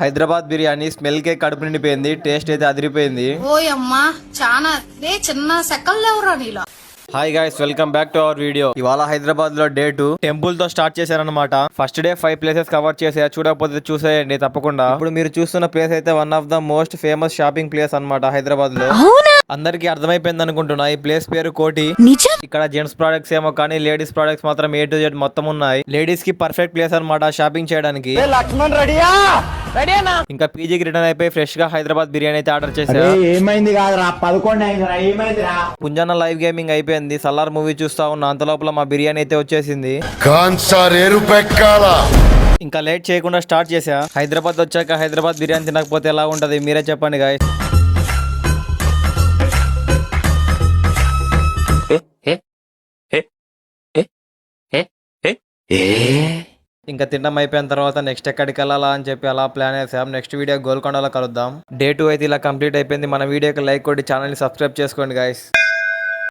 Hyderabad biryani smell కే కడుపు నిండిపోయింది. Taste అయితే అదిరిపోయింది. ఓయమ్మా చాలా చిన్న సెకల్లేవరా నీలో. Hi guys, welcome back to our video. ఇవాళ హైదరాబాద్ లో డే 2 టెంపుల్ తో స్టార్ట్ చేశారనమాట. ఫస్ట్ డే 5 ప్లేసెస్ కవర్ చేసా. చూడకపోతే చూసేయండి తప్పకుండా. ఇప్పుడు మీరు చూస్తున్న ప్లేస్ అయితే one of the most famous shopping place అన్నమాట హైదరాబాద్ లో. అందరికి అర్థమైపోయింది అనుకుంటున్నా. ఈ ప్లేస్ పేరు కోటి. ఇక్కడ జెంట్స్ ప్రొడక్ట్స్ ఏమో కానీ లేడీస్ ప్రొడక్ట్స్ మాత్రం A to Z మొత్తం ఉన్నాయి. లేడీస్ కి పర్ఫెక్ట్ ప్లేస్ అన్నమాట షాపింగ్ చేయడానికి. ఇంకా పీజీకి రిటర్న్ అయిపోయి ఫ్రెష్ గా హైదరాబాద్ బిర్యానీ అయితే ఆర్డర్ చేశా. ఏమైంది కాదురా 11 అయిందిరా, ఏమైందిరా? పుంజాన లైవ్ గేమింగ్ అయిపోయింది. సల్లార్ మూవీ చూస్తా ఉన్నా. అంత లోపల మా బిర్యానీ అయితే వచ్చేసింది. ఇంకా లేట్ చేయకుండా స్టార్ట్ చేశా. హైదరాబాద్ వచ్చాక హైదరాబాద్ బిర్యానీ తినకపోతే ఎలా ఉంటది మీరే చెప్పండి గాయ్స్. ఇంకా తినడం అయిపోయిన తర్వాత నెక్స్ట్ ఎక్కడికి వెళ్ళాలా అని చెప్పి అలా ప్లాన్ చేసాం. నెక్స్ట్ వీడియో గోల్కొండలో కలుద్దాం. డే 2 అయితే ఇలా కంప్లీట్ అయిపోయింది. మన వీడియోకి లైక్ కొట్టి ఛానల్ ని సబ్స్క్రైబ్ చేసుకోండి గాయ్స్.